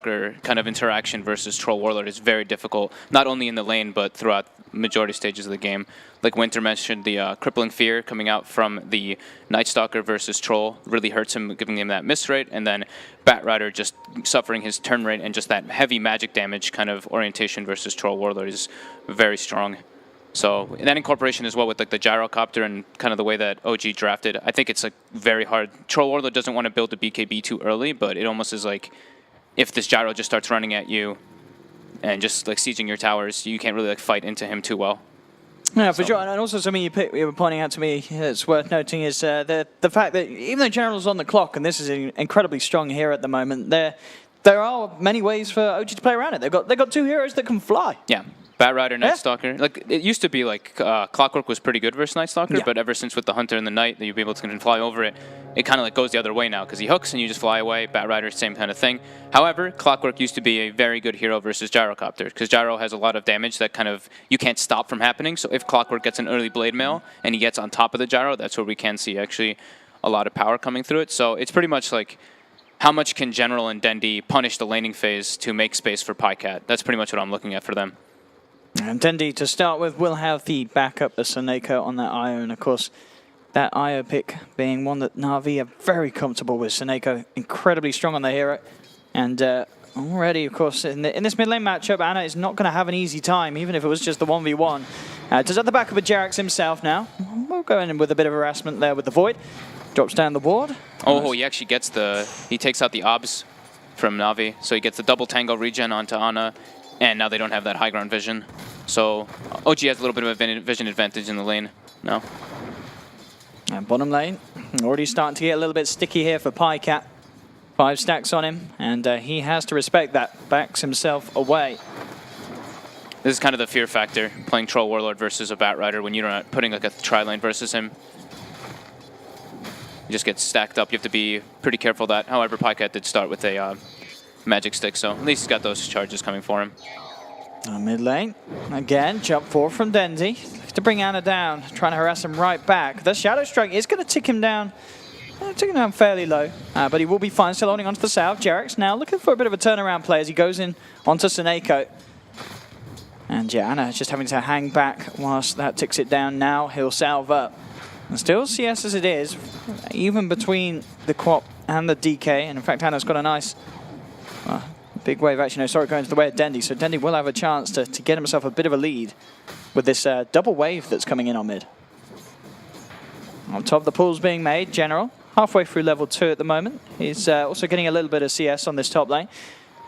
kind of interaction versus Troll Warlord is very difficult, not only in the lane, but throughout majority stages of the game. Like Winter mentioned, the Crippling Fear coming out from the Night Stalker versus Troll really hurts him, giving him that miss rate, and then Batrider just suffering his turn rate, and just that heavy magic damage kind of orientation versus Troll Warlord is very strong. So that incorporation as well with like the Gyrocopter and kind of the way that OG drafted, I think it's like very hard. Troll Warlord doesn't want to build the BKB too early, but it almost is like if this Gyro just starts running at you and just like sieging your towers, you can't really like fight into him too well. Yeah, for sure. And also something you were pointing out to me that's worth noting is the fact that even though General's on the clock, and this is incredibly strong here at the moment, there are many ways for OG to play around it. They've got two heroes that can fly. Yeah. Batrider, Night Stalker. Like it used to be like Clockwork was pretty good versus Night Stalker, but ever since with the Hunter and the Knight that you'd be able to fly over it, it kind of like goes the other way now because he hooks and you just fly away. Batrider, same kind of thing. However, Clockwork used to be a very good hero versus Gyrocopter because Gyro has a lot of damage that kind of you can't stop from happening. So if Clockwork gets an early Blade Mail and he gets on top of the Gyro, that's where we can see actually a lot of power coming through it. So it's pretty much like how much can General and Dendi punish the laning phase to make space for Pycat? That's pretty much what I'm looking at for them. And Dendi, to start with, will have the backup, the Seneko on that IO, and of course, that IO pick being one that Navi are very comfortable with. Seneko incredibly strong on the hero, and already, of course, in this mid lane matchup, Ana is not going to have an easy time, even if it was just the 1v1. Does have the backup of Jerax himself now. We'll go in with a bit of harassment there with the Void. Drops down the ward. Oh, he actually gets he takes out the obs from Navi, so he gets the double tango regen onto Ana. And now they don't have that high ground vision. So OG has a little bit of a vision advantage in the lane now. And bottom lane, already starting to get a little bit sticky here for Pycat. 5 stacks on him, and he has to respect that. Backs himself away. This is kind of the fear factor, playing Troll Warlord versus a Batrider when you're not putting like a tri-lane versus him. You just get stacked up. You have to be pretty careful of that. However, Pycat did start with a magic stick, so at least he's got those charges coming for him. Mid lane, again, jump forward from Dendi to bring Ana down, trying to harass him right back. The Shadow Strike is going to tick him down fairly low, but he will be fine, still holding onto the south. Jerax now looking for a bit of a turnaround play as he goes in onto Seneko. And yeah, Ana just having to hang back whilst that ticks it down. Now he'll salve up. And still CS as it is, even between the Quap and the DK, and in fact Ana's got a nice big wave, actually, no, sorry, going to the way of Dendi. So Dendi will have a chance to get himself a bit of a lead with this double wave that's coming in on mid. On top, the pulls being made. General, halfway through level 2 at the moment. He's also getting a little bit of CS on this top lane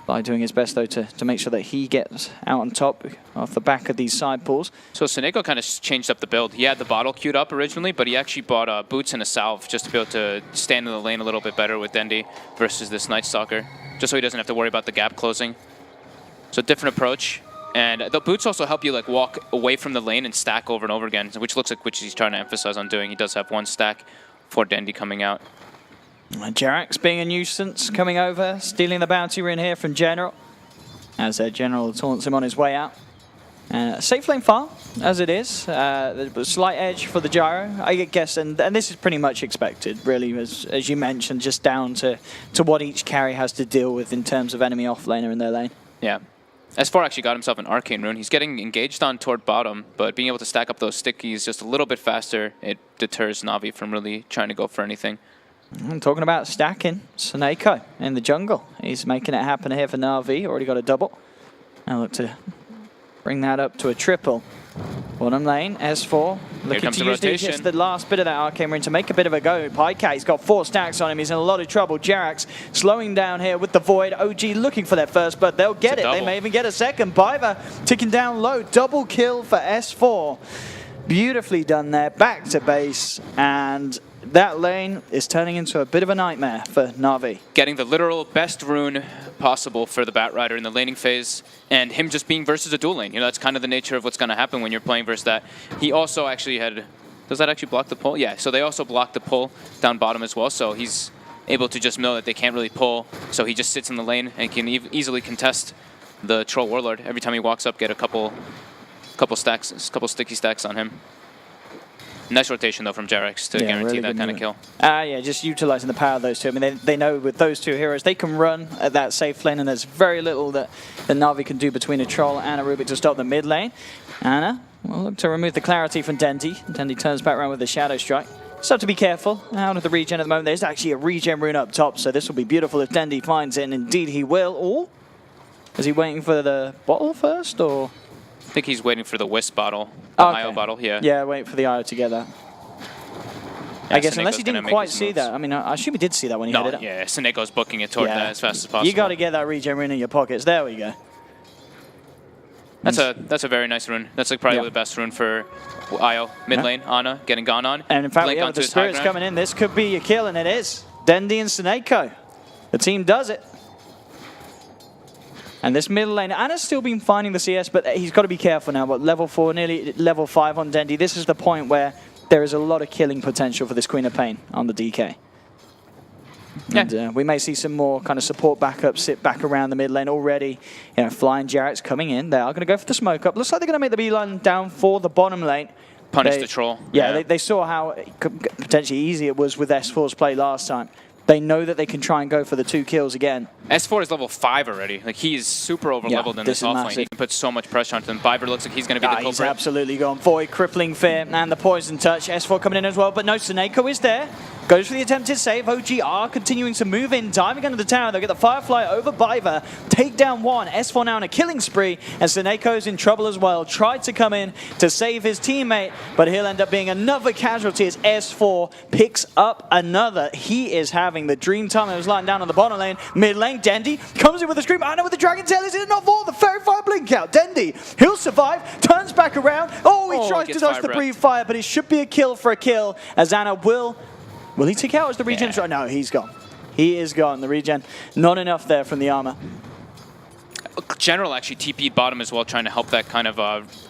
by doing his best, though, to make sure that he gets out on top off the back of these side pulls. So Seneko kind of changed up the build. He had the bottle queued up originally, but he actually bought boots and a salve just to be able to stand in the lane a little bit better with Dendi versus this Night Stalker, just so he doesn't have to worry about the gap closing. So different approach. And the boots also help you like walk away from the lane and stack over and over again, which looks like which he's trying to emphasize on doing. He does have 1 stack for Dendi coming out. Jerax being a nuisance, coming over, stealing the bounty rune here from General. As General taunts him on his way out. Safe lane farm, as it is. A slight edge for the Gyro, I guess, and this is pretty much expected, really, as you mentioned, just down to what each carry has to deal with in terms of enemy offlaner in their lane. Yeah. S4 actually got himself an Arcane Rune. He's getting engaged on toward bottom, but being able to stack up those stickies just a little bit faster, it deters Navi from really trying to go for anything. I'm talking about stacking. Seneko in the jungle. He's making it happen here for Navi. Already got a double. Now look to bring that up to a triple. Bottom lane, S4 looking to use just the last bit of that Arcane Rune to make a bit of a go. Pycat, he's got 4 stacks on him. He's in a lot of trouble. Jerax slowing down here with the Void. OG looking for their first, but they'll get it. They may even get a second. Biva ticking down low. Double kill for S4. Beautifully done there. Back to base. And that lane is turning into a bit of a nightmare for Navi. Getting the literal best rune possible for the Batrider in the laning phase, and him just being versus a dual lane. You know, that's kind of the nature of what's going to happen when you're playing versus that. He also actually had... Does that actually block the pull? Yeah, so they also block the pull down bottom as well, so he's able to just know that they can't really pull, so he just sits in the lane and can easily contest the Troll Warlord. Every time he walks up, get a couple sticky stacks on him. Nice rotation, though, from Jarex to guarantee really that kind of kill. Yeah, just utilizing the power of those two. I mean, they know with those two heroes, they can run at that safe lane, and there's very little that Navi can do between a Troll and a Rubik to stop the mid lane. Anna will look to remove the clarity from Dendy. Dendy turns back around with the Shadow Strike. So have to be careful out of the regen at the moment. There's actually a regen rune up top, so this will be beautiful if Dendy finds it, and indeed he will. Or is he waiting for the bottle first, or? I think he's waiting for the Wisp bottle, the IO bottle, yeah. Yeah, wait for the IO to get that. Yeah, I guess Seneco's unless he didn't quite see that. I mean, I assume he did see that when he hit it. Yeah, Seneco's booking it toward that as fast as possible. You got to get that regen rune in your pockets. There we go. That's a very nice rune. That's like probably the best rune for IO. Mid lane, Ana getting gone on. And in fact, Blink with the onto his high spirits ground. coming in, this could be a kill, and it is. Dendy and Seneko. The team does it. And this middle lane, Anna's still been finding the CS, but he's got to be careful now. But level 4, nearly level 5 on Dendy. This is the point where there is a lot of killing potential for this Queen of Pain on the DK. Yeah. And we may see some more kind of support backup sit back around the mid lane already. You know, Flying Jarrett's coming in. They are going to go for the smoke up. Looks like they're going to make the beeline down for the bottom lane. Punish the Troll. Yeah, they saw how potentially easy it was with S4's play last time. They know that they can try and go for the 2 kills again. S4 is level 5 already. Like, he is super over-leveled in this offlane. He can put so much pressure onto them. Biver looks like he's going to be the culprit. He's absolutely gone. Void, Crippling Fear, and the Poison Touch. S4 coming in as well, but no, Seneko is there. Goes for the attempted save. OG are continuing to move in, diving under the tower. They'll get the Firefly over Biver. Take down 1. S4 now in a killing spree, and Seneko's in trouble as well. Tried to come in to save his teammate, but he'll end up being another casualty as S4 picks up another. He is having the dream time. It was lying down on the bottom lane. Mid lane, Dendy comes in with a scream. I know with the Dragon Tail. Is it enough for the Fairy Fire blink out? Dendy, he'll survive. Turns back around. Oh, he tries to dodge the breathe fire, but it should be a kill for a kill, as Anna will he take out as the regen? Yeah. No, he's gone. He is gone. The regen, not enough there from the armor. General actually TP'd bottom as well, trying to help that kind of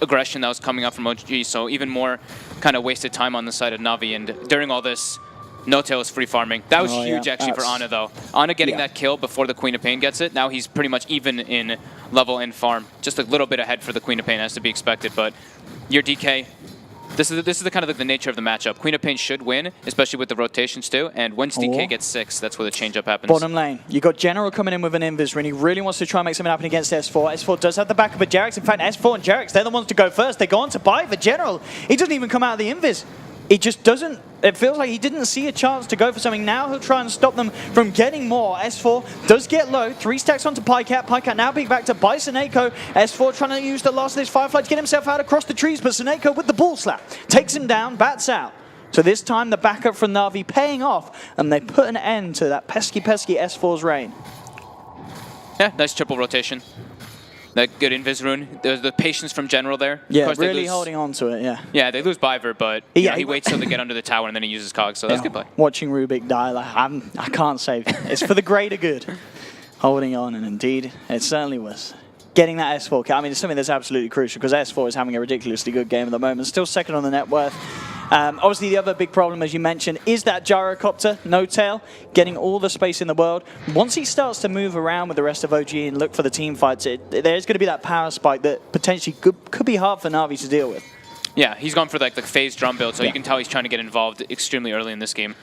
aggression that was coming up from OG, so even more kind of wasted time on the side of Navi, and during all this, No-Tail was free farming. That was huge actually for Ana though. Ana getting that kill before the Queen of Pain gets it, now he's pretty much even in level and farm. Just a little bit ahead for the Queen of Pain, as to be expected, but your DK, this is the kind of the nature of the matchup. Queen of Pain should win, especially with the rotations too, and once DK gets 6, that's where the change-up happens. Bottom lane, you got General coming in with an Invis ring. He really wants to try and make something happen against S4. S4 does have the backup of Jarex. In fact, S4 and Jarex, they're the ones to go first. They go on to buy the General. He doesn't even come out of the Invis. It just doesn't, it feels like he didn't see a chance to go for something. Now he'll try and stop them from getting more. S4 does get low. 3 stacks onto Pycat. Pycat now being back to buy Seneko. S4 trying to use the last of this Firefly to get himself out across the trees, but Seneko with the ball slap takes him down, bats out. So this time the backup from Navi paying off, and they put an end to that pesky S4's reign. Yeah, nice triple rotation. That good Invis rune. There's the patience from General there. Yeah, of course really holding on to it, yeah. Yeah, they lose Biver, but he waits till they get under the tower and then he uses Cogs, so that's good play. Watching Rubik die, like, I can't save it. It's for the greater good. Holding on, and indeed, it certainly was. Getting that S4 kill, I mean, it's something that's absolutely crucial, because S4 is having a ridiculously good game at the moment. Still second on the net worth. Obviously, the other big problem, as you mentioned, is that Gyrocopter, No-Tail, getting all the space in the world. Once he starts to move around with the rest of OG and look for the team fights, there's going to be that power spike that potentially could be hard for Navi to deal with. Yeah, he's gone for like the phase drum build, so you can tell he's trying to get involved extremely early in this game.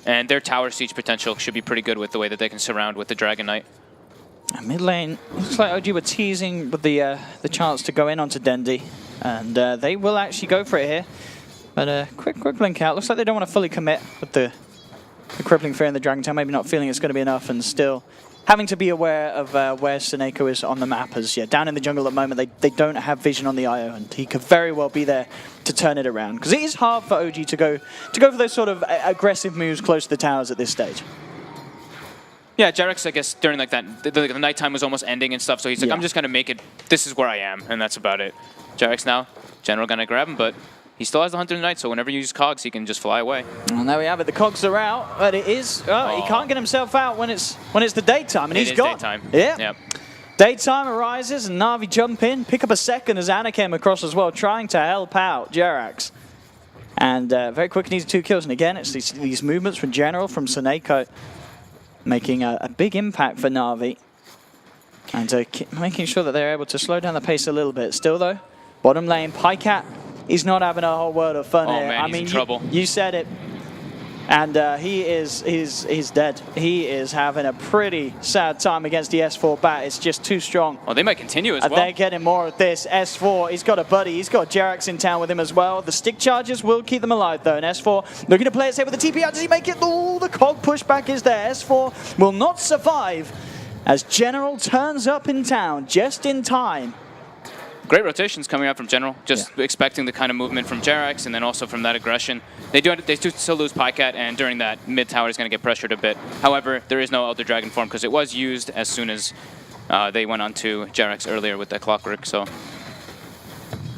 And their tower siege potential should be pretty good with the way that they can surround with the Dragon Knight. Mid lane, looks like OG were teasing with the chance to go in onto Dendy, and they will actually go for it here. But quick blink out. Looks like they don't want to fully commit with the Crippling Fear and the Dragon Tail. Maybe not feeling it's going to be enough, and still having to be aware of where Seneko is on the map. As down in the jungle at the moment, they don't have vision on the IO, and he could very well be there to turn it around. Because it is hard for OG to go for those sort of aggressive moves close to the towers at this stage. Yeah, Jarex, I guess, during like that, the nighttime was almost ending and stuff, so he's like, I'm just going to make it, this is where I am, and that's about it. Jarex now, General going to grab him, but he still has the Hunter Knight, so whenever you use Cogs, he can just fly away. And there we have it. The Cogs are out, but it is, he can't get himself out when it's the daytime, and he's gone. Daytime. Yeah. Yep. Daytime arises, and Navi jump in, pick up a second as Anna came across as well, trying to help out Jerax. And very quick, needs 2 kills, and again, it's these movements from General, from Seneko, making a big impact for Navi. And making sure that they're able to slow down the pace a little bit. Still though, bottom lane, Pycat he's not having a whole world of fun Oh here. man, I he's mean, in trouble. You said it. And he's dead. He is having a pretty sad time against the S4 bat. It's just too strong. Well, they might continue as well. They're getting more of this. S4, he's got a buddy. He's got Jerax in town with him as well. The stick charges will keep them alive, though. And S4 looking to play it safe with the TP out. Does he make it? Oh, the cog pushback is there. S4 will not survive as General turns up in town just in time. Great rotations coming out from General. Just expecting the kind of movement from Jerax and then also from that aggression. They do still lose PyCat, and during that, mid tower is going to get pressured a bit. However, there is no Elder Dragon form because it was used as soon as they went on to Jerax earlier with that Clockwork. So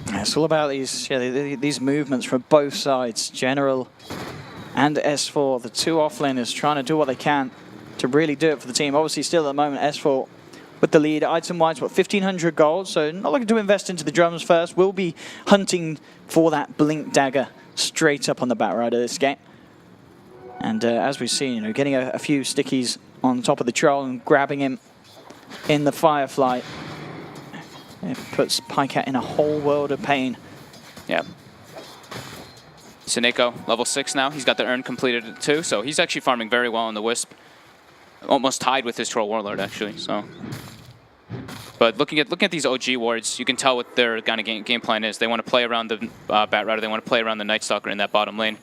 it's all about these movements from both sides, General and S4. The two offlaners trying to do what they can to really do it for the team. Obviously, still at the moment, S4 with the lead. Item-wise, what, 1,500 gold, so not looking to invest into the drums first. We'll be hunting for that Blink Dagger straight up on the Batrider this game. And as we've seen, getting a few stickies on top of the Troll and grabbing him in the Firefly. It puts PyCat in a whole world of pain. yeah. Seneko, level 6 now. He's got the urn completed too, so he's actually farming very well on the Wisp. Almost tied with his Troll Warlord, actually. So, but looking at these OG wards, you can tell what their kind of game plan is. They want to play around the Batrider. They want to play around the Night Stalker in that bottom lane,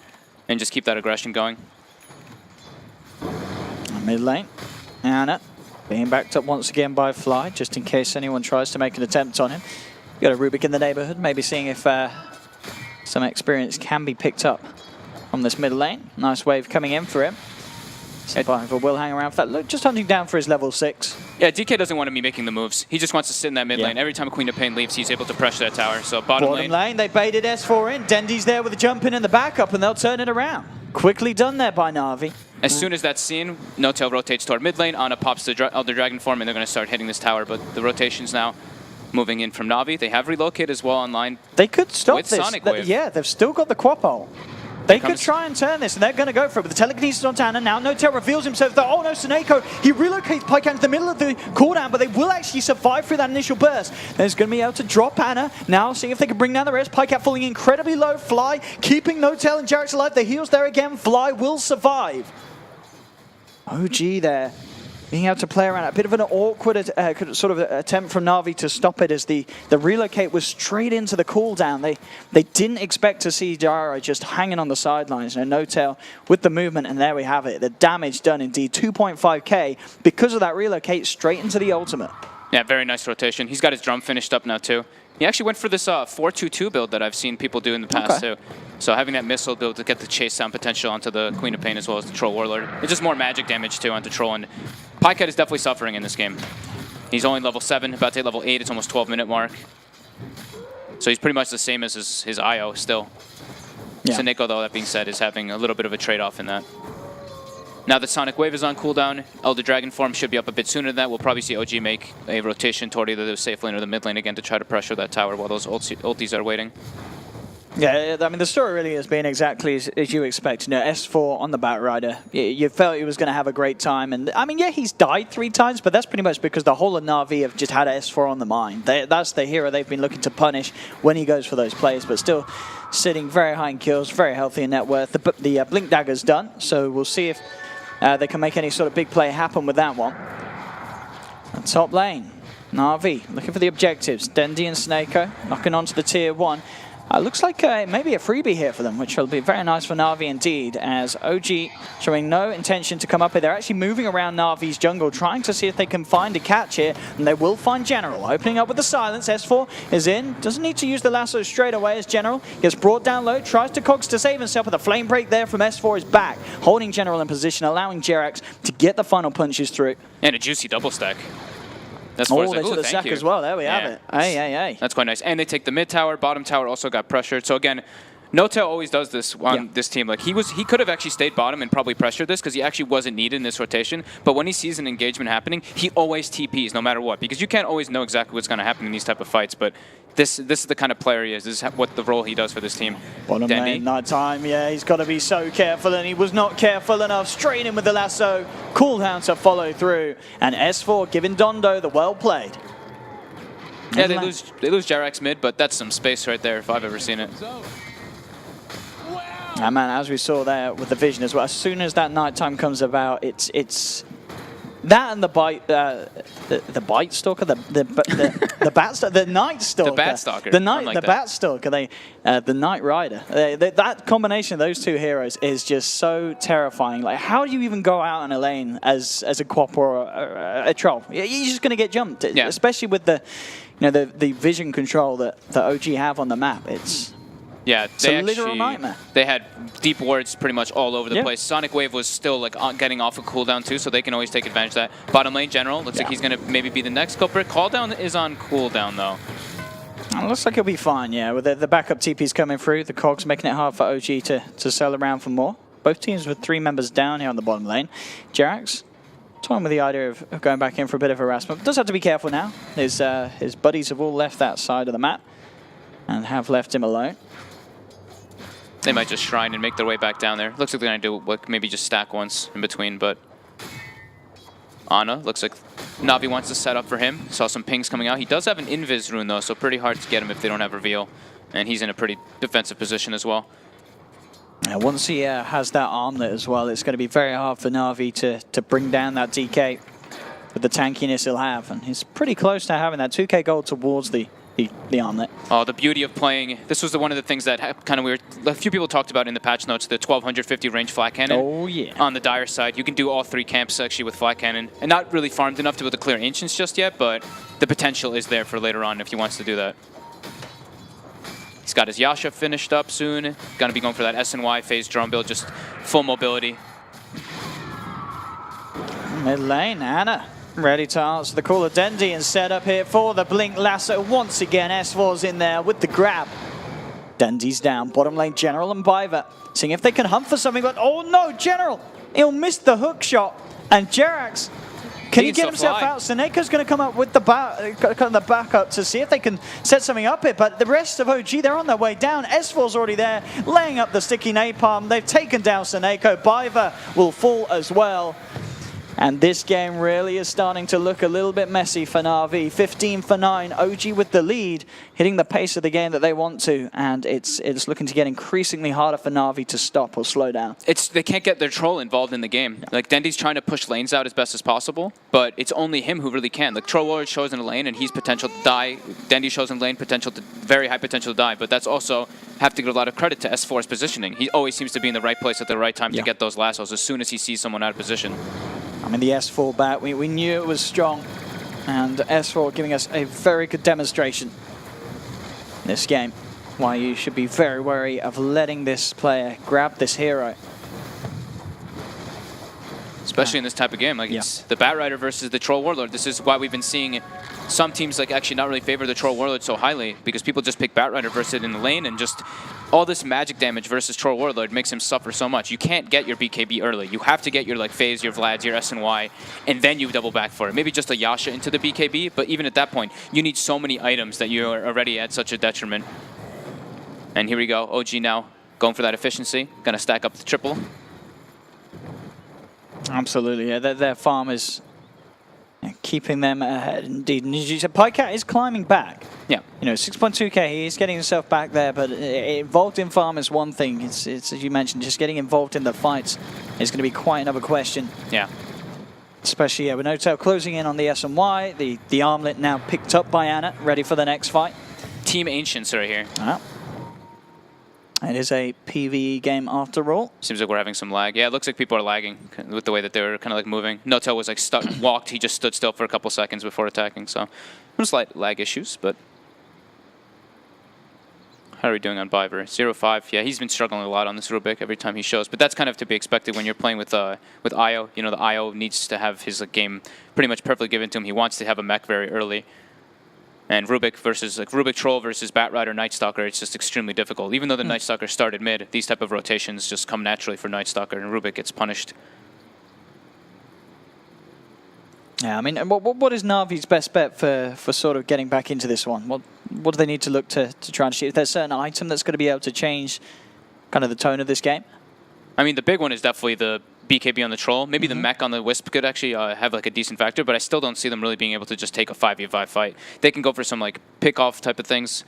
and just keep that aggression going. Mid lane, Anna being backed up once again by Fly, just in case anyone tries to make an attempt on him. Got a Rubik in the neighborhood, maybe seeing if some experience can be picked up on this mid lane. Nice wave coming in for him. Survivor will hang around for that. Look, just hunting down for his level 6. Yeah, DK doesn't want to be making the moves. He just wants to sit in that mid lane. Every time a Queen of Pain leaves, he's able to pressure that tower. So bottom lane, they baited S4 in. Dendy's there with a jump in the backup, and they'll turn it around. Quickly done there by Navi. As soon as that's seen, No-Tail rotates toward mid lane. Ana pops the Elder Dragon form, and they're going to start hitting this tower. But the rotation's now moving in from Navi. They have Relocate as well online. They could stop with this. Sonic Wave. Yeah, they've still got the Quapole. They could try and turn this, and they're going to go for it. But the telekinesis on Tana now. No-Tail reveals himself. Oh no, Seneko. He relocates PyCat into the middle of the cooldown, but they will actually survive through that initial burst. There's going to be able to drop Anna. Now seeing if they can bring down the rest. PyCat falling incredibly low. Fly keeping No-Tail and Jerax alive. The heals there again. Fly will survive. OG there. Being able to play around. A bit of an awkward sort of attempt from Navi to stop it as the relocate was straight into the cooldown. They didn't expect to see Gyro just hanging on the sidelines. No-Tail with the movement, and there we have it. The damage done indeed. 2.5k because of that relocate straight into the ultimate. Yeah, very nice rotation. He's got his drum finished up now too. He actually went for this 4-2-2 build that I've seen people do in the past too. So having that missile build to get the chase sound potential onto the Queen of Pain as well as the Troll Warlord. It's just more magic damage too onto Troll, and PyCat is definitely suffering in this game. He's only level 7, about to hit level 8. It's almost 12-minute mark. So he's pretty much the same as his IO still. Yeah. Seneko, though, that being said, is having a little bit of a trade-off in that. Now that Sonic Wave is on cooldown, Elder Dragon form should be up a bit sooner than that. We'll probably see OG make a rotation toward either the safe lane or the mid lane again to try to pressure that tower while those ultis are waiting. Yeah, I mean, the story really has been exactly as you expect. S4 on the Batrider. You felt he was going to have a great time. And, I mean, yeah, he's died 3 times, but that's pretty much because the whole of Navi have just had S4 on the mind. That's the hero they've been looking to punish when he goes for those plays, but still sitting very high in kills, very healthy in net worth. The Blink Dagger's done, so we'll see if they can make any sort of big play happen with that one. And top lane, Navi looking for the objectives. Dendy and Seneko knocking onto the tier 1. Looks like maybe a freebie here for them, which will be very nice for Navi indeed, as OG showing no intention to come up here. They're actually moving around Navi's jungle, trying to see if they can find a catch here, and they will find General. Opening up with the silence, S4 is in, doesn't need to use the lasso straight away as General gets brought down low, tries to cogs to save himself, but the flame break there from S4 is back, holding General in position, allowing Jerax to get the final punches through. And a juicy double stack. That's they took the sack as well. There we have it. Hey. That's quite nice. And they take the mid tower. Bottom tower also got pressured. So again, No-Tail always does this on this team. Like he could have actually stayed bottom and probably pressured this because he actually wasn't needed in this rotation. But when he sees an engagement happening, he always TPs no matter what, because you can't always know exactly what's going to happen in these type of fights. But this is the kind of player he is. This is what the role he does for this team. Bottom lane, night time. Yeah, he's got to be so careful, and he was not careful enough. Straight in with the lasso. Cooldown to follow through, and S4 giving Dondo the well played. Yeah, they lose Jarek's mid, but that's some space right there if I've ever seen it. Yeah, man, as we saw there with the vision as well, as soon as that nighttime comes about, it's that and the bite, the bite stalker, the bat stalker, the night stalker, the bat stalker, the bat stalker, the night rider. That combination of those two heroes is just so terrifying. Like, how do you even go out in a lane as a quap or a troll? You're just gonna get jumped, especially with the vision control that OG have on the map. It's a literal nightmare. They had deep wards pretty much all over the place. Sonic Wave was still like getting off a cooldown too, so they can always take advantage of that. Bottom lane General looks like he's going to maybe be the next culprit. Calldown is on cooldown though. It looks like he'll be fine, yeah. With the backup TPs coming through, the cogs making it hard for OG to sell around for more. Both teams with 3 members down here on the bottom lane. Jerax toying with the idea of going back in for a bit of harassment. But does have to be careful now. His buddies have all left that side of the map and have left him alone. They might just shrine and make their way back down there. Looks like they're going to do like maybe just stack once in between, but Ana looks like Navi wants to set up for him. Saw some pings coming out. He does have an invis rune though, so pretty hard to get him if they don't have reveal. And he's in a pretty defensive position as well. Yeah, once he has that armlet as well, it's going to be very hard for Navi to bring down that DK with the tankiness he'll have. And he's pretty close to having that 2k gold towards the armlet. Oh, the beauty of playing. This was one of the things that kind of weird. A few people talked about in the patch notes, the 1250 range flat cannon. Oh, yeah. On the Dire side, you can do all 3 camps actually with flat cannon. And not really farmed enough to be able to clear Ancients just yet, but the potential is there for later on if he wants to do that. He's got his Yasha finished up soon. Gonna be going for that SNY phase drone build, just full mobility. Mid lane, Ana. Ready to answer the call of Dendy and set up here for the Blink Lasso. Once again, S4's in there with the grab. Dendy's down. Bottom lane, General and Biver. Seeing if they can hunt for something, but oh no, General! He'll miss the hook shot. And Jerax, can he get himself out? Seneca's going to come up with the backup to see if they can set something up here. But the rest of OG, they're on their way down. S4's already there, laying up the sticky napalm. They've taken down Seneko. Biver will fall as well. And this game really is starting to look a little bit messy for Navi. 15 for 9, OG with the lead, hitting the pace of the game that they want to, and it's looking to get increasingly harder for Navi to stop or slow down. They can't get their troll involved in the game. Yeah. Like, Dendy's trying to push lanes out as best as possible, but it's only him who really can. Like, Troll Warrior shows in a lane, and he's potential to die. Dendy shows in lane, very high potential to die, but that's also have to give a lot of credit to S4's positioning. He always seems to be in the right place at the right time to get those lassos as soon as he sees someone out of position. I mean, the S4 bat, we knew it was strong, and S4 giving us a very good demonstration in this game. Why you should be very wary of letting this player grab this hero. Especially in this type of game, like it's the Bat Rider versus the Troll Warlord. This is why we've been seeing some teams like actually not really favor the Troll Warlord so highly, because people just pick Bat Rider versus it in the lane, and just all this magic damage versus Troll Warlord makes him suffer so much. You can't get your BKB early. You have to get your like phase, your Vlads, your SNY, and then you double back for it. Maybe just a Yasha into the BKB, but even at that point, you need so many items that you are already at such a detriment. And here we go, OG now going for that efficiency, gonna stack up the triple. Absolutely, yeah. Their farm is keeping them ahead indeed. And as you said, Pycat is climbing back. Yeah. You know, 6.2k, he's getting himself back there, but involved in farm is one thing. It's as you mentioned, just getting involved in the fights is going to be quite another question. Yeah. Especially with No-Tail closing in on the SNY, the armlet now picked up by Ana, ready for the next fight. Team Ancients are here. It is a PvE game after all. Seems like we're having some lag. Yeah, it looks like people are lagging with the way that they were kind of like moving. No-Tail was like stuck, walked. He just stood still for a couple seconds before attacking. So, slight lag issues, but how are we doing on Biver? 0-5. Yeah, he's been struggling a lot on this Rubik every time he shows, but that's kind of to be expected when you're playing with IO. You know, the IO needs to have his game pretty much perfectly given to him. He wants to have a mech very early. And Rubik versus Rubik Troll versus Bat Rider Night Stalker, it's just extremely difficult. Even though the Night Stalker started mid, these type of rotations just come naturally for Night Stalker, and Rubik gets punished. Yeah, I mean, what is Navi's best bet for sort of getting back into this one? What do they need to look to try and achieve? Is there a certain item that's going to be able to change kind of the tone of this game? I mean, the big one is definitely the BKB on the Troll. Maybe the mech on the Wisp could actually have like a decent factor, but I still don't see them really being able to just take a 5v5 fight. They can go for some like pick-off type of things,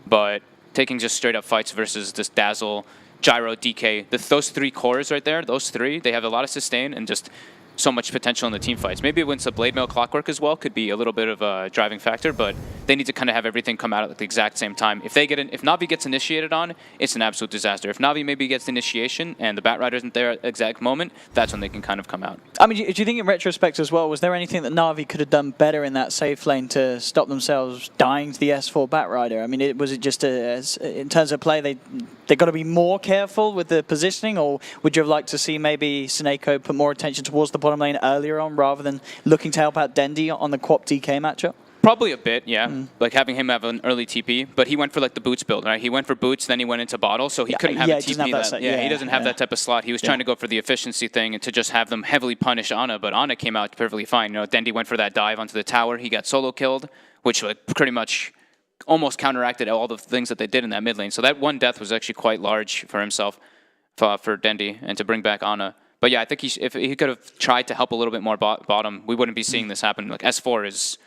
but taking just straight-up fights versus this Dazzle, Gyro, DK, those 3 cores right there, those 3, they have a lot of sustain and just so much potential in the team fights. Maybe once the Blade Mail Clockwork as well could be a little bit of a driving factor, but they need to kind of have everything come out at the exact same time. If Navi gets initiated on, it's an absolute disaster. If Navi maybe gets initiation and the Batrider isn't there at the exact moment, that's when they can kind of come out. I mean, do you think in retrospect as well, was there anything that Navi could have done better in that safe lane to stop themselves dying to the S4 Batrider? I mean, was it just in terms of play, they got to be more careful with the positioning, or would you have liked to see maybe Seneko put more attention towards the bottom lane earlier on rather than looking to help out Dendi on the Quap DK matchup? Probably a bit, yeah. Like having him have an early TP, but he went for like the boots build, right? He went for boots, then he went into bottle, so he couldn't have a TP. He doesn't have that type of slot. He was trying to go for the efficiency thing and to just have them heavily punish Ana, but Ana came out perfectly fine. You know, Dendi went for that dive onto the tower. He got solo killed, which like pretty much almost counteracted all the things that they did in that mid lane. So that one death was actually quite large for himself, for Dendi, and to bring back Ana. But yeah, I think if he could have tried to help a little bit more bottom, we wouldn't be seeing this happen. Like S4 is...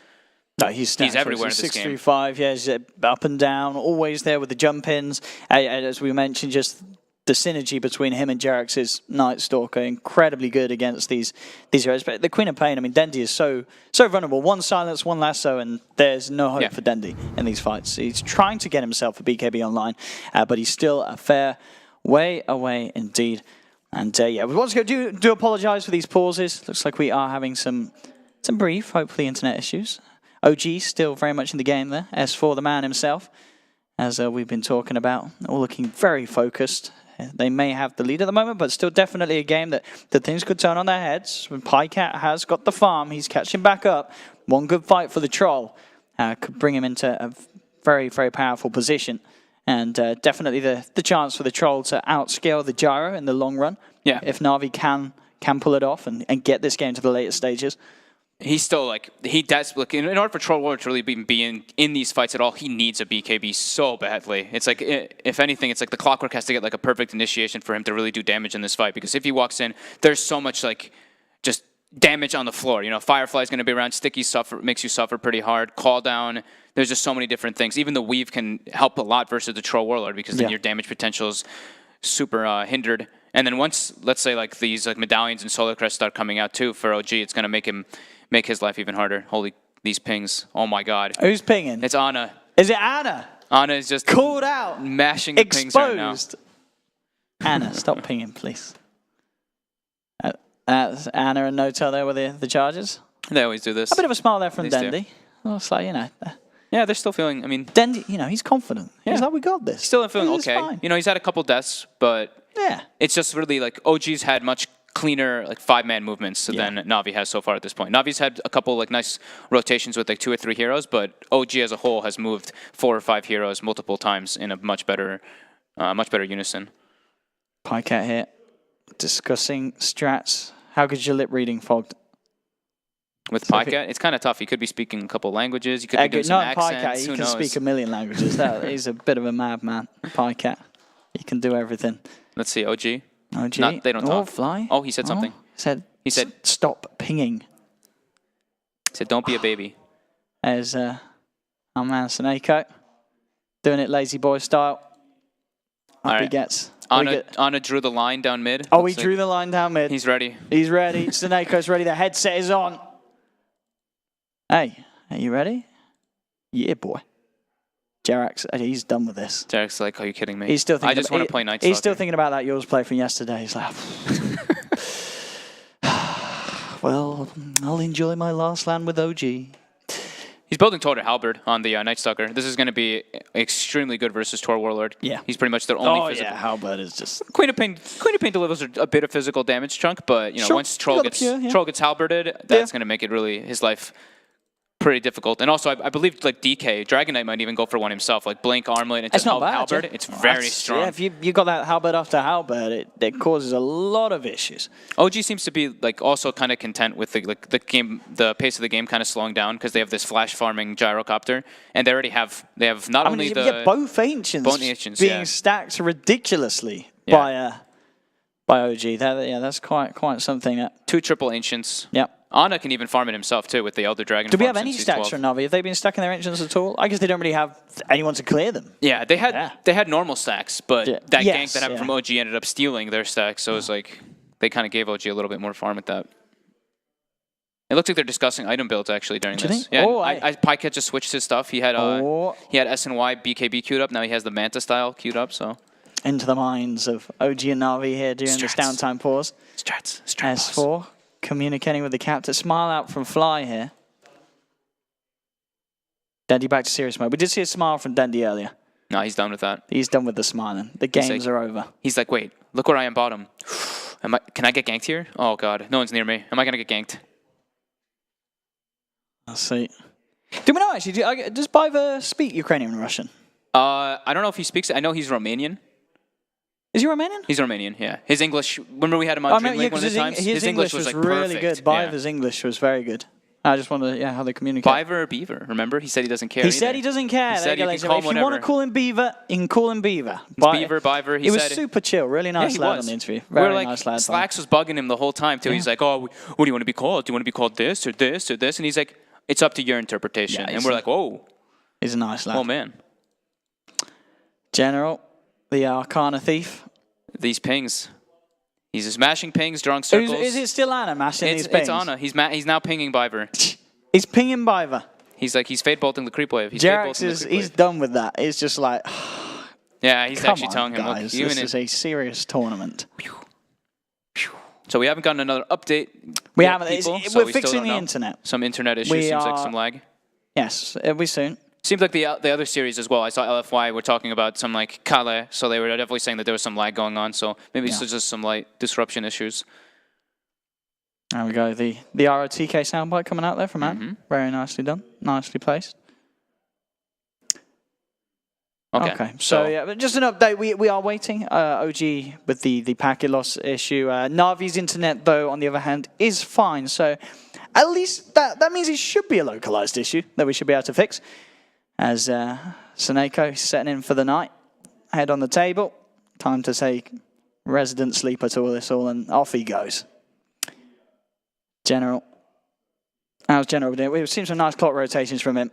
No, he's everywhere in this game. 6-3-5, yeah, he's up and down, always there with the jump-ins. As we mentioned, just the synergy between him and Jerax is Night Stalker, incredibly good against these heroes. But the Queen of Pain, I mean, Dendi is so vulnerable. One silence, one lasso, and there's no hope for Dendi in these fights. He's trying to get himself a BKB online, but he's still a fair way away indeed. And yeah, we once again do apologise for these pauses. Looks like we are having some brief, hopefully, internet issues. OG still very much in the game there. S4, the man himself, as we've been talking about, all looking very focused. They may have the lead at the moment, but still definitely a game that things could turn on their heads. When PyCat has got the farm, he's catching back up. One good fight for the Troll could bring him into a very, very powerful position. And definitely the chance for the Troll to outscale the Gyro in the long run. Yeah. If Navi can pull it off and get this game to the later stages. He's still like, in order for Troll Warrior to really be in these fights at all, he needs a BKB so badly. It's like, if anything, it's like the Clockwork has to get like a perfect initiation for him to really do damage in this fight. Because if he walks in, there's so much like just damage on the floor. You know, Firefly's going to be around, Sticky makes you suffer pretty hard, Call Down. There's just so many different things. Even the Weave can help a lot versus the Troll Warlord because then your damage potential is super hindered. And then once, let's say, like these like medallions and Solar Crest start coming out too for OG, it's going to make his life even harder. Holy, these pings. Oh my god. Who's pinging? It's Ana. Is it Ana? Ana is just called out. Mashing the pings right now. Ana, stop pinging, please. Ana and Notel there with the charges. They always do this. A bit of a smile there from Dendi. Well, it's like, you know. Yeah, they're still feeling, I mean... Dendi, you know, he's confident. Yeah. He's like, we got this. He's still feeling okay. Fine. You know, he's had a couple deaths, but... Yeah. It's just really like, OG's had much cleaner like 5-man movements than Navi has so far at this point. Navi's had a couple like nice rotations with like 2 or 3 heroes, but OG as a whole has moved 4 or 5 heroes multiple times in a much better unison. PyCat here, discussing strats. How good's your lip reading, Fogged? With PyCat, it's kind of tough. He could be speaking a couple languages. He could be doing some accents. PyCat, he can speak a million languages. He's a bit of a madman. PyCat, he can do everything. Let's see, OG. OG. They don't talk. Fly. Oh, he said something. He said, stop pinging. He said, don't be a baby. There's our man Seneko doing it lazy boy style. Up he gets. Ana drew the line down mid. Oh, he drew the line down mid. He's ready. He's ready. Seneko's ready. The headset is on. Hey, are you ready? Yeah, boy. Jerax, he's done with this. Jerax's like, are you kidding me? He's still thinking I just want to play Night Stalker. He's still thinking about that yours play from yesterday. He's like, well, I'll enjoy my last land with OG. He's building Total Halberd on the Night Stalker. This is going to be extremely good versus Tor Warlord. Yeah. He's pretty much their only physical. Yeah, Halberd is just... Queen of Pain delivers a bit of physical damage chunk, but you know, once Troll gets Halberded, that's going to make it really his life pretty difficult. And also, I believe like DK, Dragon Knight might even go for one himself, like Blink, Armlet, and just Halberd. It's very strong. Yeah, if you got that Halberd after Halberd, it causes a lot of issues. OG seems to be like also kind of content with the pace of the game kind of slowing down because they have this flash farming gyrocopter, and they have not only both ancients being stacked ridiculously by by OG. Yeah, that's quite something. 2 triple Ancients. Yep. Ana can even farm it himself too with the Elder Dragon. Do we farm have any since he's stacks 12. from Navi? Have they been stuck in their Ancients at all? I guess they don't really have anyone to clear them. Yeah, they had normal stacks, but that gank that happened from OG ended up stealing their stacks, so it was like they kind of gave OG a little bit more farm at that. It looks like they're discussing item builds actually during this. Yeah, Pycat just switched his stuff. He had S and Y BKB queued up. Now he has the Manta style queued up. So into the minds of OG and Navi here during this downtime pause. Strats. S4 communicating with the captain. Smile out from Fly here. Dendy back to serious mode. We did see a smile from Dendy earlier. No, he's done with that. He's done with the smiling. The games are over. He's like, wait, look where I am bottom. Can I get ganked here? Oh god, no one's near me. Am I gonna get ganked? Let's see. Do we know actually? Does Biver speak Ukrainian and Russian? I don't know if he speaks it. I know he's Romanian. Is he Romanian? He's Romanian, yeah. His English, remember we had him on Dream League one of the times? His English was like really good. Biver's English was very good. I just wondered how they communicate. Biver or Beaver, remember? He said he doesn't care. He said he doesn't care. He said you can call him if you want to call him Beaver, you can call him Beaver. Beaver, Biver. He was super chill. Really nice lad on the interview. Very nice lad. Slacks was bugging him the whole time, too. He's like, oh, what do you want to be called? Do you want to be called this or this or this? And he's like, it's up to your interpretation. And we're like, whoa. He's a nice lad. Oh, man. General, the Arcana Thief. These pings. He's smashing pings, drawing circles. Is it still Ana mashing these pings? It's Ana. He's now pinging Biver. He's pinging Biver. He's fade bolting the creep wave. He's done with that. He's just like... yeah, he's actually telling him, guys, look, this is a serious tournament. So we haven't gotten another update. We haven't. We're fixing the internet. Some internet issues. Seems like some lag. Yes, it'll be soon. Seems like the other series as well. I saw LFY were talking about some like Kale, so they were definitely saying that there was some lag going on. So maybe it's just some light disruption issues. There we go. The ROTK soundbite coming out there from Ant. Very nicely done. Nicely placed. Okay. So yeah, but just an update. We are waiting. OG with the packet loss issue. Navi's internet, though, on the other hand, is fine. So at least that means it should be a localized issue that we should be able to fix. As Seneko is setting in for the night. Head on the table. Time to take resident sleeper to all this and off he goes. General. How's General doing? We've seen some nice clock rotations from him.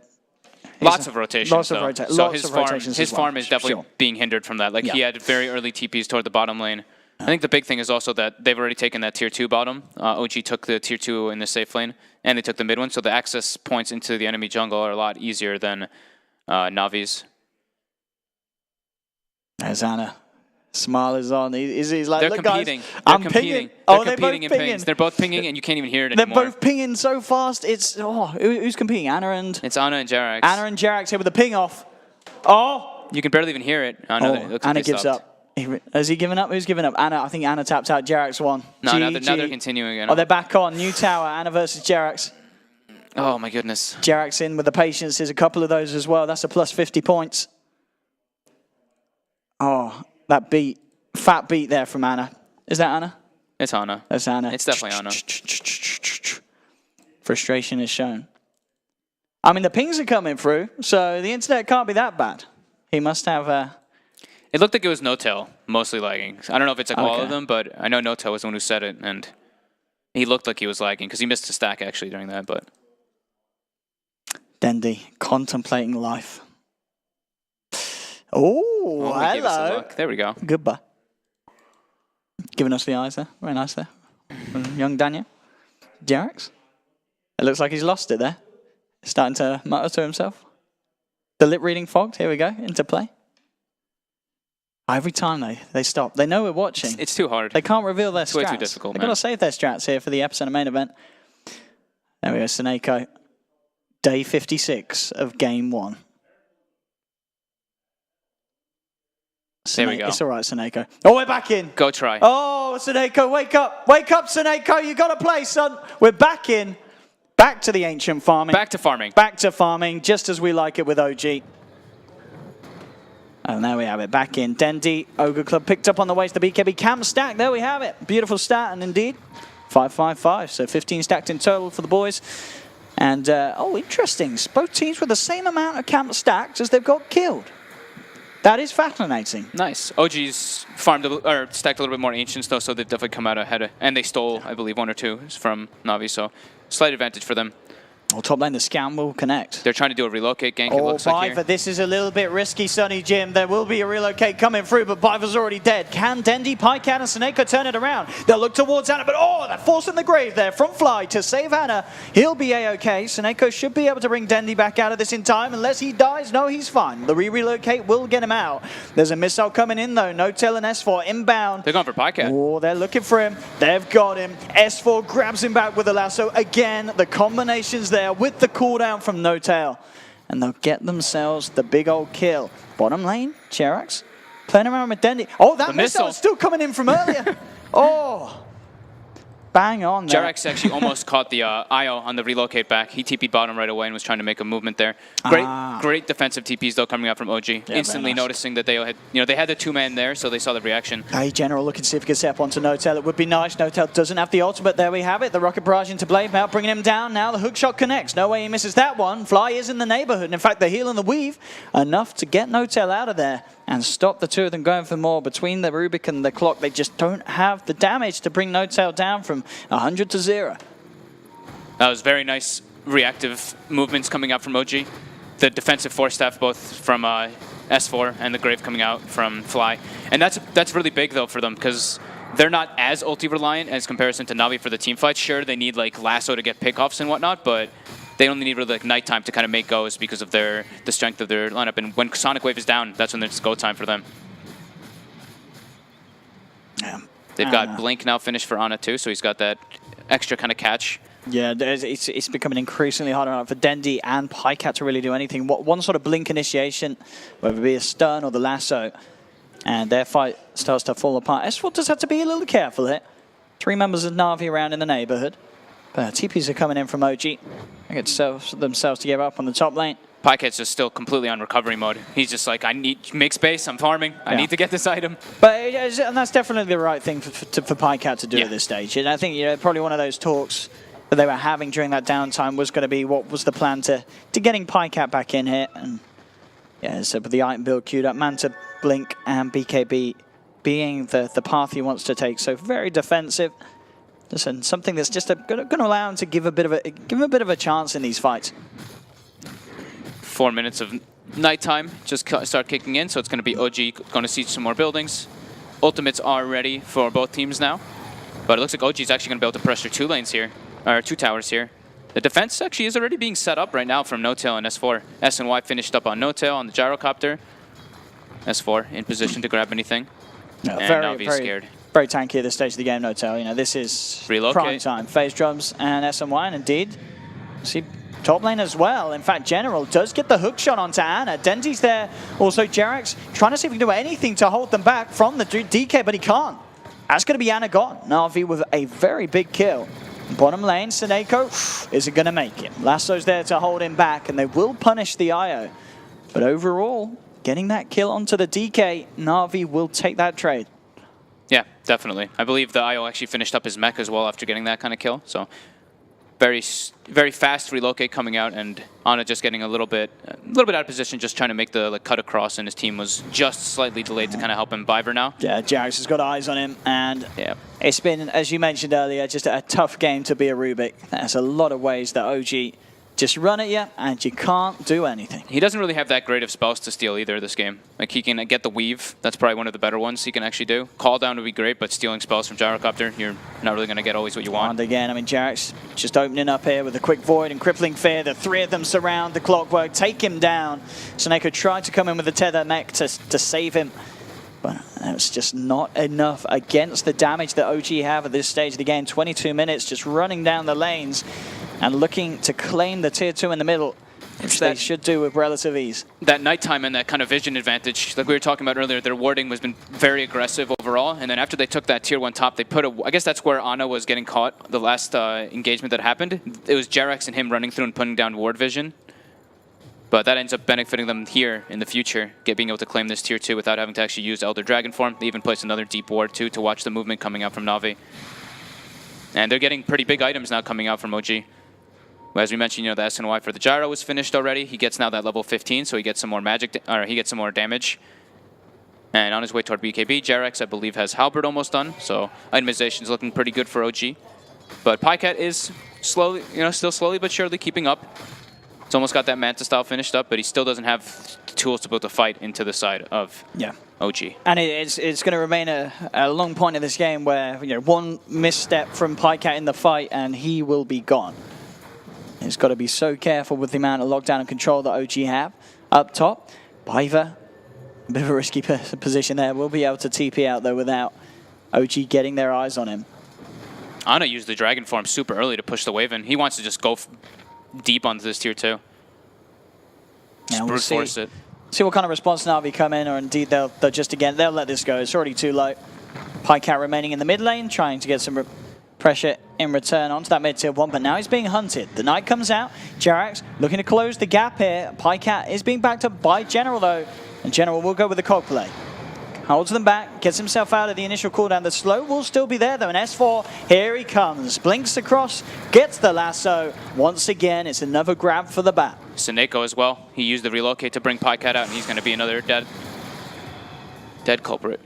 Lots of rotations. So his farm is definitely being hindered from that. Like he had very early TPs toward the bottom lane. I think the big thing is also that they've already taken that tier 2 bottom. OG took the tier 2 in the safe lane, and they took the mid one. So the access points into the enemy jungle are a lot easier than Navi's. There's Ana. Smile is on. He's like, they're look, competing. Guys, they're I'm competing. Pinging. They're competing in pings. They're both pinging, and you can't even hear it anymore. They're both pinging so fast. It's who's competing? It's Ana and Jerax. Ana and Jerax here with the ping off. Oh! You can barely even hear it. Ana gives up. Has he given up? Who's given up? Ana. I think Ana tapped out. Jerax won. No, now they're continuing. Oh, they're back on. New tower. Ana versus Jerax. Oh my goodness. Jerax in with the patience. There's a couple of those as well. That's a plus 50 points. Oh, that beat. Fat beat there from Ana. Is that Ana? It's Ana. That's Ana. It's definitely Ana. Frustration is shown. I mean, the pings are coming through, so the internet can't be that bad. He must have It looked like it was No-Tail mostly lagging. I don't know if it's like all of them, but I know No-Tail was the one who said it, and he looked like he was lagging because he missed a stack actually during that. But Dendy contemplating life. Oh, hello. There we go. Goodbye. Giving us the eyes there. Very nice there. Young Daniel. Jerax. It looks like he's lost it there. Starting to mutter to himself. The lip reading fogged. Here we go. Into play. Every time they stop. They know we're watching. It's too hard. They can't reveal their strats. It's way too difficult, They've got to save their strats here for the Epicenter main event. There we go. Seneko. Day 56 of game 1. There we go. It's all right, Seneko. Oh, we're back in. Go try. Oh, Seneko, wake up. Wake up, Seneko. You got to play, son. We're back in. Back to the ancient farming. Back to farming. Back to farming, just as we like it with OG. And there we have it. Back in. Dendy, Ogre Club picked up on the way to the BKB camp stack. There we have it. Beautiful stat, and indeed, 5-5-5. So 15 stacked in total for the boys. And, interesting. Both teams with the same amount of camp stacks as they've got killed. That is fascinating. Nice. OG's farmed or stacked a little bit more Ancients, though, so they've definitely come out ahead. And they stole, I believe, 1 or 2 from Navi, so slight advantage for them. Well, top lane, the Scan will connect. They're trying to do a relocate gank, it looks like here. This is a little bit risky, Sonny Jim. There will be a relocate coming through, but Biver's already dead. Can Dendi, Pycat, and Seneko turn it around? They'll look towards Anna, but they're forcing the grave there from Fly to save Anna. He'll be A-OK. Seneko should be able to bring Dendi back out of this in time. Unless he dies, no, he's fine. The relocate will get him out. There's a missile coming in, though. No-Tail and S4 inbound. They're going for Pycat. Oh, they're looking for him. They've got him. S4 grabs him back with a lasso. Again, the combinations there with the cooldown from No-Tail. And they'll get themselves the big old kill. Bottom lane, Cherax playing around with Dendi. Oh, that missile is still coming in from earlier. Bang on there. Jerax actually almost caught the IO on the relocate back. He TP'd bottom right away and was trying to make a movement there. Great defensive TPs though coming out from OG. Yeah, instantly noticing that they had, they had the 2-man there, so they saw the reaction. Hey, General looking to see if he can step onto No-Tail. It would be nice. No-Tail doesn't have the ultimate. There we have it. The rocket barrage into Blade Mount, bringing him down. Now the hook shot connects. No way he misses that one. Fly is in the neighborhood. And in fact, the heal and the weave enough to get No-Tail out of there and stop the two of them going for more. Between the Rubik and the clock, they just don't have the damage to bring No-Tail down from 100 to 0. That was very nice reactive movements coming out from OG. The defensive force staff both from S4 and the Grave coming out from Fly. And that's really big though for them because they're not as ulti reliant as comparison to Navi for the team fights. Sure, they need like lasso to get pickoffs and whatnot, but they only need really like nighttime to kind of make goes because of the strength of their lineup. And when Sonic Wave is down, that's when it's go time for them. Yeah. They've got Blink now finished for Ana too, so he's got that extra kind of catch. Yeah, it's becoming increasingly harder for Dendi and Pycat to really do anything. One sort of Blink initiation, whether it be a stun or the lasso, and their fight starts to fall apart. S4 just have to be a little careful here. 3 members of Navi around in the neighborhood. But TPs are coming in from OG. They get themselves to give up on the top lane. Pycat's just still completely on recovery mode. He's just like, I need to make space, I'm farming, I need to get this item. But and that's definitely the right thing for Pycat to do at this stage. And I think probably one of those talks that they were having during that downtime was going to be what was the plan to getting Pycat back in here. And so with the item build queued up, Manta, Blink, and BKB being the path he wants to take. So very defensive. Listen, something that's just going to allow him to give him a bit of a chance in these fights. 4 minutes of nighttime just start kicking in, so it's going to be OG going to siege some more buildings. Ultimates are ready for both teams now, but it looks like OG is actually going to be able to pressure 2 lanes here, or 2 towers here. The defense actually is already being set up right now from No-Tail and S4. S and Y finished up on No-Tail on the gyrocopter. S4 in position to grab anything. No, and Navi's scared. Very tanky at this stage of the game, No-Tail. This is prime time. Phase drums and SMY, and indeed, see top lane as well. In fact, General does get the hook shot onto Ana. Dendi's there. Also, Jerax trying to see if he can do anything to hold them back from the DK, but he can't. That's going to be Ana gone. Navi with a very big kill. Bottom lane, Seneko isn't going to make it. Lasso's there to hold him back, and they will punish the IO. But overall, getting that kill onto the DK, Navi will take that trade. Yeah, definitely. I believe the IO actually finished up his mech as well after getting that kind of kill. So very fast relocate coming out, and Ana just getting a little bit out of position, just trying to make the cut across, and his team was just slightly delayed to kind of help him Biver now. Yeah, Jerax has got eyes on him, and it's been, as you mentioned earlier, just a tough game to be a Rubik. There's a lot of ways that OG just run at you, and you can't do anything. He doesn't really have that great of spells to steal either this game. Like, he can get the weave. That's probably one of the better ones he can actually do. Call down would be great, but stealing spells from Gyrocopter, you're not really going to get always what you want. And again, Jerax just opening up here with a quick void and crippling fear. The 3 of them surround the clockwork, take him down. Seneko tried to come in with the tether mech to save him, but it was just not enough against the damage that OG have at this stage of the game. 22 minutes just running down the lanes and looking to claim the tier 2 in the middle, which they should do with relative ease. That nighttime and that kind of vision advantage, like we were talking about earlier, their warding has been very aggressive overall. And then after they took that tier 1 top, they put I guess that's where Ana was getting caught the last engagement that happened. It was Jerax and him running through and putting down ward vision. But that ends up benefiting them here in the future, being able to claim this tier 2 without having to actually use Elder Dragon form. They even placed another deep ward too to watch the movement coming out from Navi. And they're getting pretty big items now coming out from OG. As we mentioned, the SNY for the gyro was finished already. He gets now that level 15, so he gets some more magic, or he gets some more damage. And on his way toward BKB, Jarex, I believe, has Halberd almost done, so itemization's looking pretty good for OG. But PyCat is slowly, still slowly but surely keeping up. It's almost got that Manta style finished up, but he still doesn't have the tools to put the fight into the side of OG. And it's going to remain a long point in this game where one misstep from PyCat in the fight and he will be gone. He's got to be so careful with the amount of lockdown and control that OG have up top. Biver. A bit of a risky position there. We'll be able to TP out, though, without OG getting their eyes on him. Ana used the Dragon form super early to push the wave in. He wants to just go deep onto this tier 2. Just brute force it. See what kind of response Navi come in, or indeed they'll let this go. It's already too low. PyCat remaining in the mid lane, trying to get some pressure in return onto that mid tier 1, but now he's being hunted. The Knight comes out. Jarax looking to close the gap here. PyCat is being backed up by General, though. And General will go with the cog play. Holds them back, gets himself out of the initial cooldown. The slow will still be there, though. And S4, here he comes. Blinks across, gets the lasso. Once again, it's another grab for the bat. Seneko as well. He used the relocate to bring PyCat out, and he's going to be another dead culprit.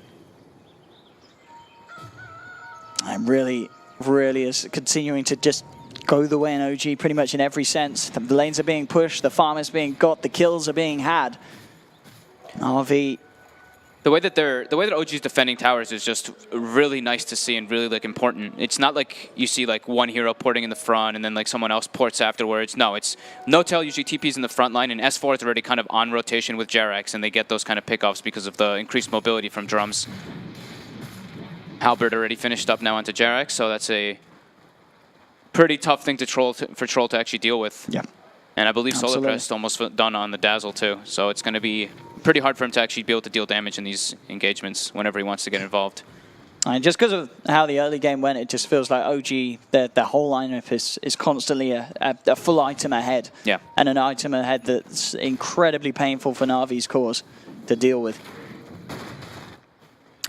I'm really is continuing to just go the way in OG pretty much in every sense. The lanes are being pushed, the farm is being got, the kills are being had. Navi. The way that OG's defending towers is just really nice to see and really important. It's not like you see one hero porting in the front and then someone else ports afterwards. No, it's No-Tail usually TPs in the front line, and S4 is already kind of on rotation with Jarex, and they get those kind of pickoffs because of the increased mobility from drums. Halberd already finished up now onto Jarex, so that's a pretty tough thing for Troll to actually deal with. Yeah. And I believe Solar Crest almost done on the Dazzle too, so it's going to be pretty hard for him to actually be able to deal damage in these engagements whenever he wants to get involved. And just because of how the early game went, it just feels like OG, their whole lineup is constantly a full item ahead. Yeah. And an item ahead that's incredibly painful for Navi's cause to deal with.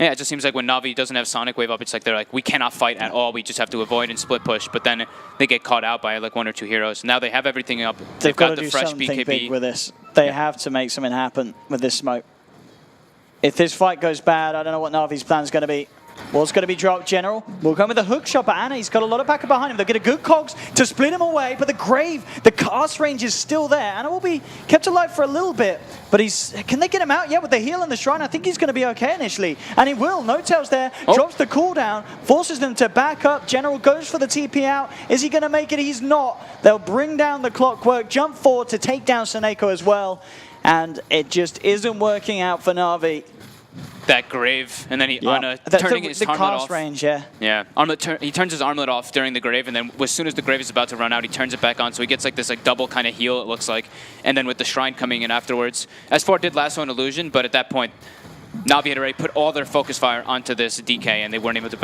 Yeah, it just seems like when Navi doesn't have Sonic Wave up, it's like they're like, we cannot fight at all. We just have to avoid and split push. But then they get caught out by one or two heroes. Now they have everything up. They've got the to do fresh something BKB big with this. They have to make something happen with this smoke. If this fight goes bad, I don't know what Navi's plan is going to be. What's going to be dropped, General? We'll go with the hook shot, but Ana, he's got a lot of backup behind him. They'll get a good cogs to split him away, but the Grave, the cast range is still there. Ana will be kept alive for a little bit, but can they get him out? Yeah, with the heal and the shrine, I think he's going to be okay initially. And he will. No-Tail's there, drops the cooldown, forces them to back up. General goes for the TP out. Is he going to make it? He's not. They'll bring down the clockwork, jump forward to take down Seneko as well. And it just isn't working out for Navi. That Grave, and then Ana turning his armlet off. Range, yeah. Yeah, he turns his armlet off during the Grave, and then as soon as the Grave is about to run out, he turns it back on, so he gets this double kind of heal, it looks like. And then with the Shrine coming in afterwards. S4 did lasso an illusion, but at that point, Navi had already put all their focus fire onto this DK, and they weren't able to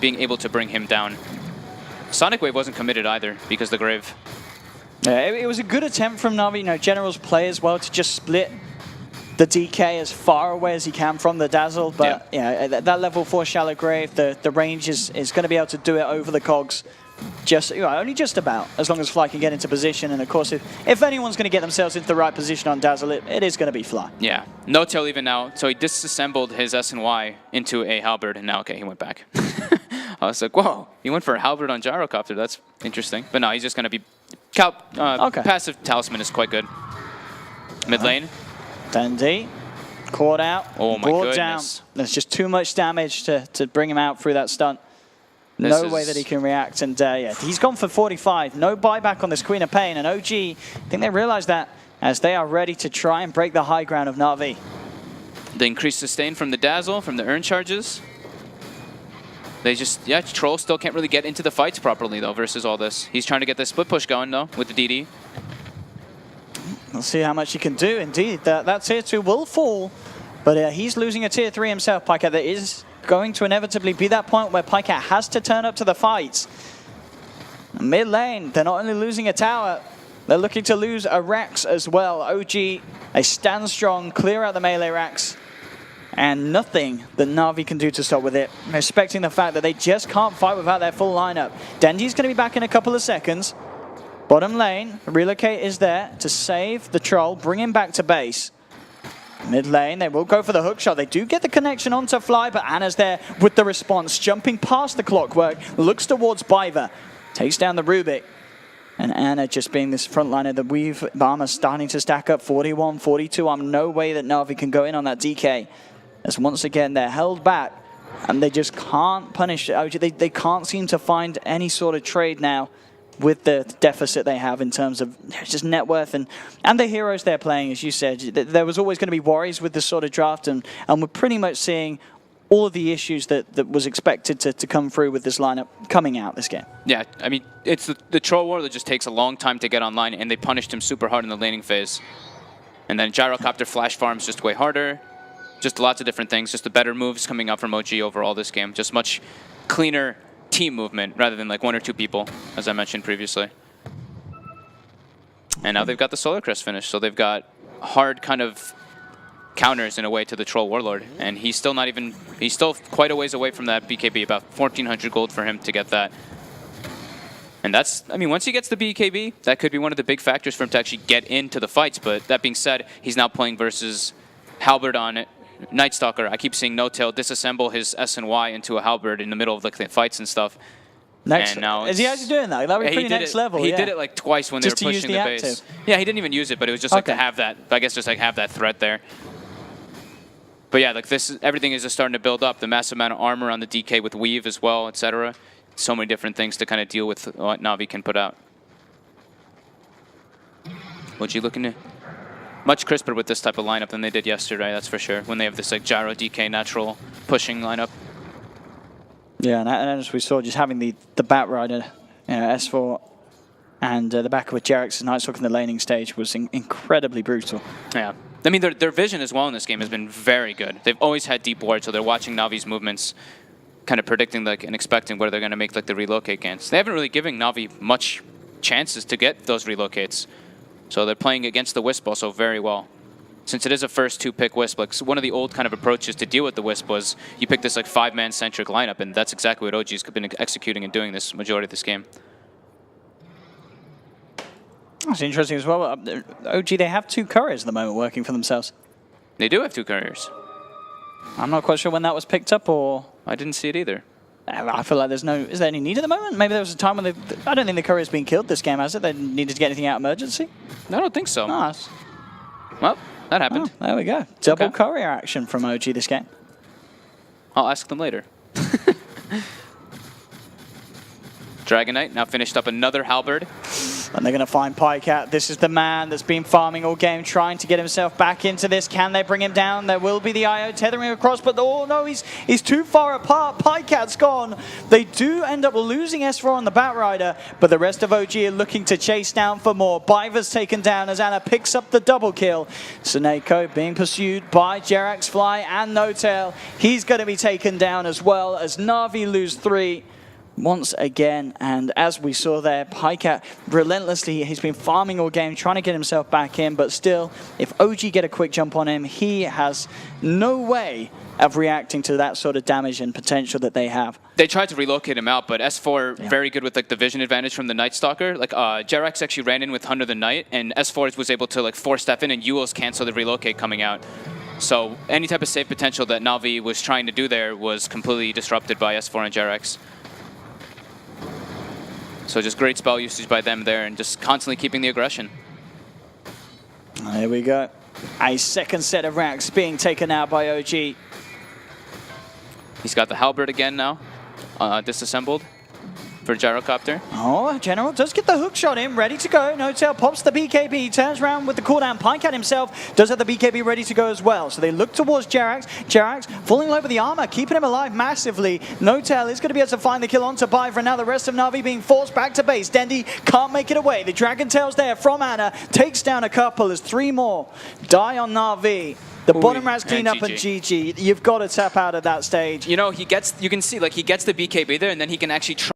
being able to bring him down. Sonic Wave wasn't committed either, because the Grave. Yeah, it was a good attempt from Navi, General's play as well, to just split the DK as far away as he can from the Dazzle, but yeah, at that level 4 Shallow Grave, the range is going to be able to do it over the cogs. Only just about, as long as Fly can get into position. And of course, if anyone's going to get themselves into the right position on Dazzle, it is going to be Fly. Yeah, No-Tail even now. So he disassembled his S&Y into a Halberd, and now, okay, he went back. I was like, whoa, he went for a Halberd on Gyrocopter. That's interesting. But no, he's just going to be... Passive Talisman is quite good. Mid lane. Dendi, caught out, oh my brought goodness. down. There's just too much damage to bring him out through that stunt. No way that he can react, and yeah, he's gone for 45. No buyback on this Queen of Pain, and OG, I think they realize that as they are ready to try and break the high ground of Navi. The increased sustain from the Dazzle, from the Urn charges. They just, Troll still can't really get into the fights properly, though, versus all this. He's trying to get this split push going, though, with the DD. We'll see how much he can do. Indeed, that tier 2 will fall, but he's losing a tier 3 himself. PyCat, there is going to inevitably be that point where PyCat has to turn up to the fights. Mid lane, they're not only losing a tower, they're looking to lose a Rax as well. OG, they stand strong, clear out the melee Rax, and nothing that Navi can do to stop with it, respecting the fact that they just can't fight without their full lineup. Denji's going to be back in a couple of seconds. Bottom lane, relocate is there to save the Troll, bring him back to base. Mid lane, they will go for the hook shot. They do get the connection onto Fly, but Anna's there with the response, jumping past the clockwork, looks towards Biver, takes down the Rubik. And Anna just being this frontliner, the Weave armor starting to stack up 41, 42. I'm no way that Navi can go in on that DK. As once again, they're held back and they just can't punish OG. They can't seem to find any sort of trade now with the deficit they have in terms of just net worth and the heroes they're playing, as you said. There was always going to be worries with this sort of draft, and we're pretty much seeing all of the issues that was expected to come through with this lineup coming out this game. Yeah, I mean, it's the Troll Warlord that just takes a long time to get online, and they punished him super hard in the laning phase. And then Gyrocopter flash farms just way harder. Just lots of different things, just the better moves coming out from OG overall this game. Just much cleaner team movement rather than like one or two people, as I mentioned previously. And now they've got the Solar Crest finished, so they've got hard kind of counters in a way to the Troll Warlord, and he's still quite a ways away from that BKB, about 1,400 gold for him to get that. And that's, I mean, once he gets the BKB, that could be one of the big factors for him to actually get into the fights. But that being said, he's now playing versus Halberd on Night Stalker. I keep seeing No-Tail disassemble his S and Y into a Halberd in the middle of like the fights and stuff. Next, and now is he actually doing that? That would be pretty next level. He did it like twice when just they were pushing the base. Active. Yeah, he didn't even use it, but it was just like to have that, I guess just like have that threat there. But yeah, like everything is just starting to build up. The massive amount of armor on the DK with Weave as well, etc. So many different things to kind of deal with what Navi can put out. OG looking to much crisper with this type of lineup than they did yesterday, that's for sure. When they have this like Gyro DK natural pushing lineup. Yeah, and as we saw, just having the Bat Rider, S4, and the back with Jerax and Nightstalk in the laning stage was incredibly brutal. Yeah. I mean, their vision as well in this game has been very good. They've always had deep ward, so they're watching Navi's movements, kind of predicting like and expecting where they're going to make like the relocate gains. They haven't really given Navi much chances to get those relocates, so they're playing against the Wisp also very well. Since it is a first two-pick Wisp, like one of the old kind of approaches to deal with the Wisp was you pick this like 5-man centric lineup, and that's exactly what OG's been executing and doing this majority of this game. That's interesting as well. OG, they have 2 couriers at the moment working for themselves. They do have 2 couriers. I'm not quite sure when that was picked up, or... I didn't see it either. I feel like there's no... Is there any need at the moment? Maybe there was a time when I don't think the courier's been killed this game, has it? They needed to get anything out of emergency? I don't think so. Nice. Well, that happened. Oh, there we go. Double courier action from OG this game. I'll ask them later. Dragon Knight now finished up another Halberd. And they're going to find Pycat. This is the man that's been farming all game, trying to get himself back into this. Can they bring him down? There will be the IO tethering across, but oh no, he's too far apart. Pycat's gone. They do end up losing S4 on the Bat Rider, but the rest of OG are looking to chase down for more. Biver's taken down as Anna picks up the double kill. Suneko being pursued by Jerax, Fly, and No-Tail. He's going to be taken down as well as Navi lose 3. Once again, and as we saw there, Pycat relentlessly, he's been farming all game, trying to get himself back in, but still, if OG get a quick jump on him, he has no way of reacting to that sort of damage and potential that they have. They tried to relocate him out, but S4 very good with like the vision advantage from the Night Stalker. Like Jerax actually ran in with Hunter the Knight, and S4 was able to like force step in and Yules cancel the relocate coming out. So any type of save potential that Navi was trying to do there was completely disrupted by S4 and Jerax. So just great spell usage by them there and just constantly keeping the aggression. There we go. A second set of racks being taken out by OG. He's got the Halberd again now, disassembled for Gyrocopter. Oh, General does get the hook shot in, ready to go. No-Tail pops the BKB, turns around with the cooldown. Pycat himself does have the BKB ready to go as well. So they look towards Jerax. Jerax falling low with the armor, keeping him alive massively. No-Tail is going to be able to find the kill onto Biver, and now the rest of Navi being forced back to base. Dendy can't make it away. The Dragon Tail's there from Anna, takes down a couple as 3 more die on Navi. The bottom rat's clean up and GG. You've got to tap out of that stage. You know, you can see like he gets the BKB there, and then he can actually try